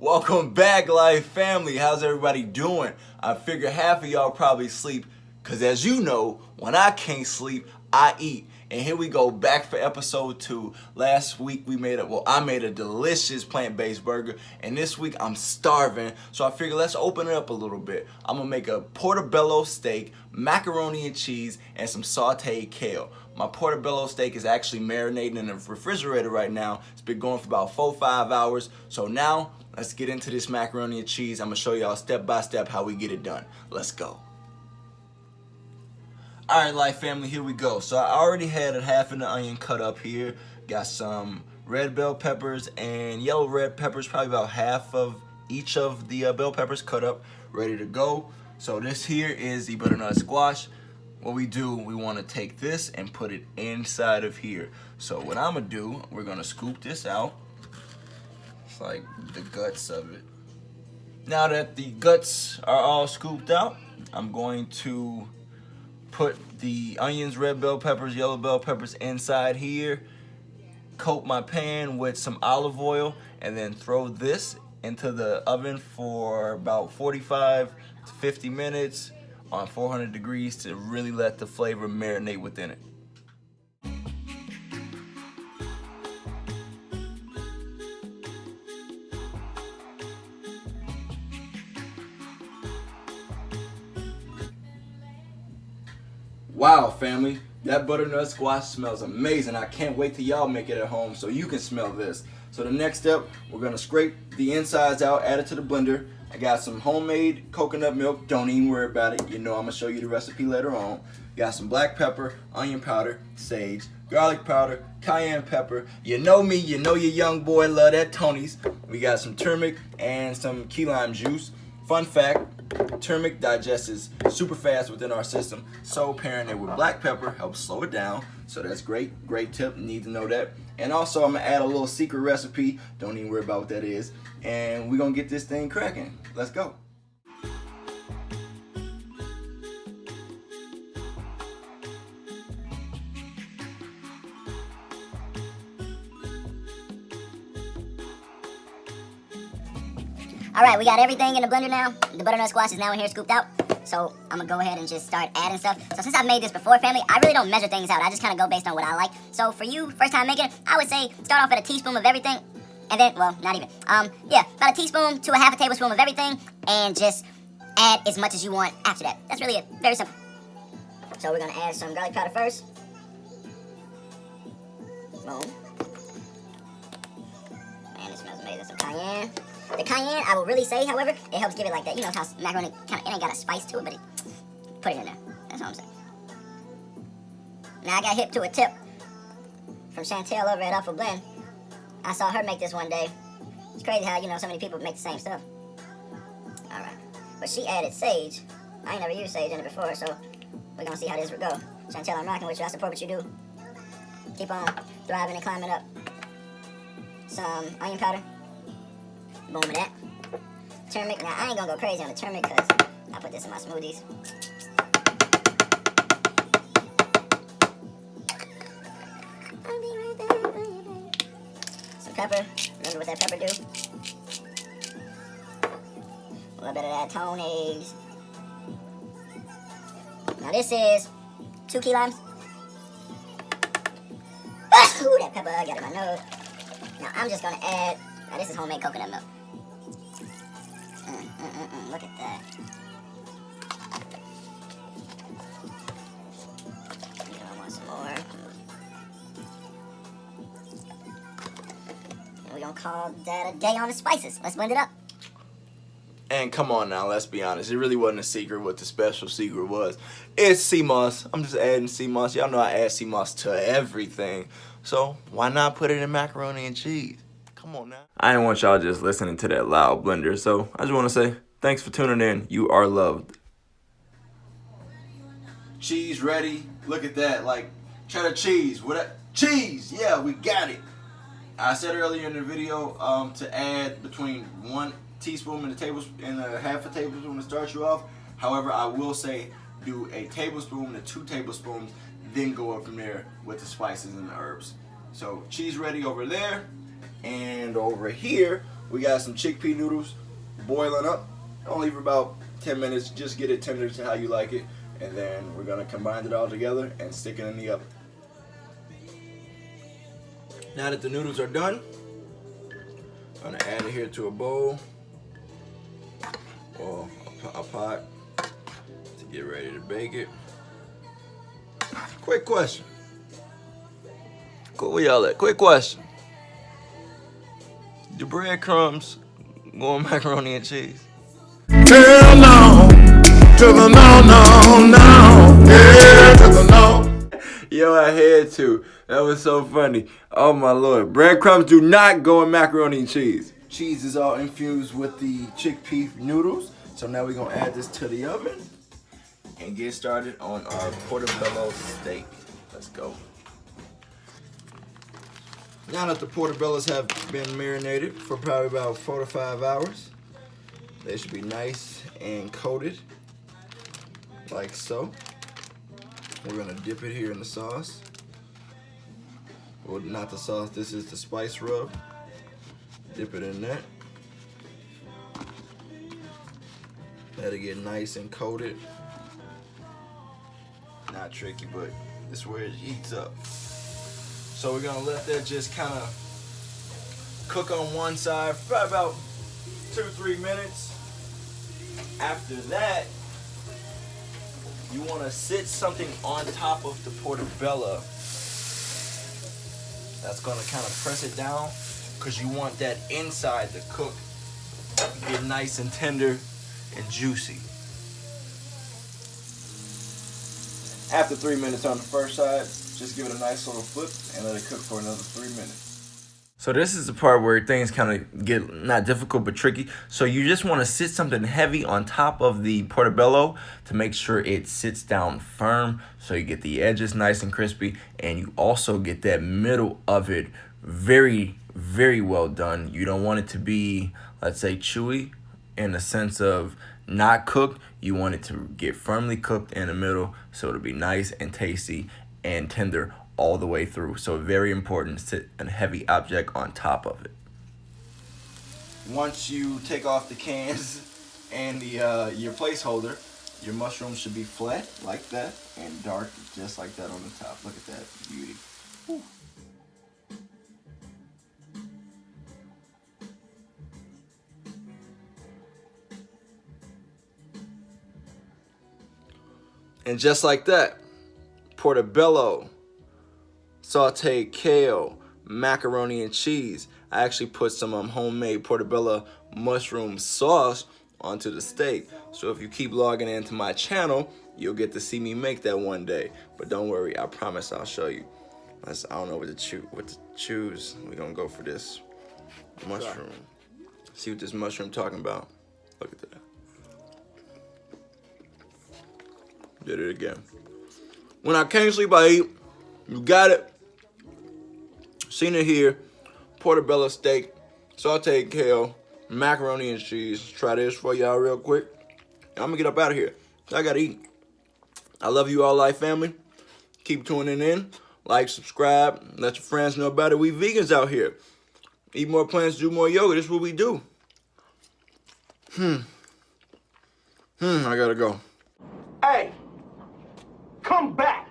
Welcome back, Life family. How's everybody doing? I figure half of y'all probably sleep, because as you know, when I can't sleep, I eat. And here we go back for episode 2. Last week I made a delicious plant-based burger, and this week I'm starving, so I figured let's open it up a little bit. I'm gonna make a portobello steak, macaroni and cheese, and some sauteed kale. My portobello steak is actually marinating in the refrigerator right now. It's been going for about 4-5 hours. So now let's get into this macaroni and cheese. I'm gonna show y'all step by step how we get it done. Let's go. Alright, Life family, here we go. So I already had a half of the onion cut up here. Got some red bell peppers and yellow red peppers, probably about half of each of the bell peppers cut up, ready to go. So this here is the butternut squash. What we do, we want to take this and put it inside of here. So what I'm gonna do, we're gonna scoop this out. It's like the guts of it. Now that the guts are all scooped out, I'm going to put the onions, red bell peppers, yellow bell peppers inside here, coat my pan with some olive oil, and then throw this into the oven for about 45 to 50 minutes on 400 degrees to really let the flavor marinate within it. Wow, family, that butternut squash smells amazing. I can't wait till y'all make it at home so you can smell this. So the next step, we're gonna scrape the insides out, add it to the blender. I got some homemade coconut milk, don't even worry about it. You know I'm gonna show you the recipe later on. Got some black pepper, onion powder, sage, garlic powder, cayenne pepper. You know me, you know your young boy love that Tony's. We got some turmeric and some key lime juice. Fun fact, turmeric digests super fast within our system, so pairing it with black pepper helps slow it down. So that's great, great tip, need to know that. And also I'm gonna add a little secret recipe, don't even worry about what that is, and we're gonna get this thing cracking. Let's go. All right, we got everything in the blender now. The butternut squash is now in here scooped out. So I'm gonna go ahead and just start adding stuff. So since I've made this before, family, I really don't measure things out. I just kind of go based on what I like. So for you, first time making it, I would say start off at a teaspoon of everything. And then, well, not even. Yeah, about a teaspoon to a half a tablespoon of everything. And just add as much as you want after that. That's really it. Very simple. So we're gonna add some garlic powder first. Boom. Man, it smells amazing. Some cayenne. The cayenne, I will really say, however, it helps give it like that. You know how macaroni kind of, it ain't got a spice to it, but put it in there. That's all I'm saying. Now I got hip to a tip from Chantel over at Alpha Blend. I saw her make this one day. It's crazy how, so many people make the same stuff. All right. But she added sage. I ain't never used sage in it before, so we're going to see how this would go. Chantel, I'm rocking with you. I support what you do. Keep on thriving and climbing up. Some onion powder. Boom of that. Turmeric. Now, I ain't gonna go crazy on the turmeric because I put this in my smoothies. I'll be right there. Some pepper. Remember what that pepper do? A little bit of that Tony's. Now, this is 2 key limes. Ooh, that pepper got in my nose. Now, I'm just gonna add. Now, this is homemade coconut milk. Look at that. I want some more. And we're gonna call that a day on the spices. Let's blend it up. And come on now, let's be honest. It really wasn't a secret what the special secret was. It's sea moss. I'm just adding sea moss. Y'all know I add sea moss to everything. So why not put it in macaroni and cheese? Come on now. I didn't want y'all just listening to that loud blender, so I just want to say thanks for tuning in. You are loved. Cheese ready. Look at that, like cheddar cheese. Cheese, yeah, we got it. I said earlier in the video to add between 1 teaspoon and a half a tablespoon to start you off. However, I will say do a tablespoon to 2 tablespoons, then go up from there with the spices and the herbs. So cheese ready over there. And over here, We got some chickpea noodles boiling up. Only for about 10 minutes. Just get it tender to how you like it. And then we're going to combine it all together and stick it in the oven. Now that the noodles are done, I'm going to add it here to a bowl or a pot to get ready to bake it. Quick question. Where y'all at? Quick question. Do breadcrumbs go on macaroni and cheese? Hell no, to the no, no, no, yeah, to the no. Yo, I had to. That was so funny. Oh my lord. Breadcrumbs do not go in macaroni and cheese. Cheese is all infused with the chickpea noodles. So now we're going to add this to the oven and get started on our portobello steak. Let's go. Now that the portobellos have been marinated for probably about 4 to 5 hours, they should be nice and coated, like so. We're gonna dip it here in the sauce. Well, not the sauce, this is the spice rub. Dip it in that. Let it get nice and coated. Not tricky, but this is where it heats up. So we're gonna let that just kind of cook on one side for probably about 2-3 minutes. After that, you wanna sit something on top of the portobello. That's gonna kind of press it down because you want that inside to cook, get nice and tender and juicy. After 3 minutes on the first side, just give it a nice little flip and let it cook for another 3 minutes. So this is the part where things kind of get not difficult but tricky. So you just want to sit something heavy on top of the portobello to make sure it sits down firm so you get the edges nice and crispy, and you also get that middle of it very, very well done. You don't want it to be, let's say, chewy in the sense of not cooked. You want it to get firmly cooked in the middle so it'll be nice and tasty and tender all the way through. So very important to sit a heavy object on top of it. Once you take off the cans and the your placeholder, your mushroom should be flat like that and dark just like that on the top. Look at that beauty. Whew. And just like that, portobello, sauteed kale, macaroni and cheese. I actually put some homemade portobello mushroom sauce onto the steak. So if you keep logging into my channel, you'll get to see me make that one day. But don't worry, I promise I'll show you. I don't know what to choose. We're gonna go for this mushroom. See what this mushroom talking about. Look at that. Did it again. When I can't sleep, I eat. You got it. Seen it here. Portobello steak, sauteed kale, macaroni and cheese. Try this for y'all real quick. And I'm gonna get up out of here. I gotta eat. I love you all, life family. Keep tuning in. Like, subscribe, let your friends know about it. We vegans out here. Eat more plants, do more yoga. This is what we do. I gotta go. Hey, come back.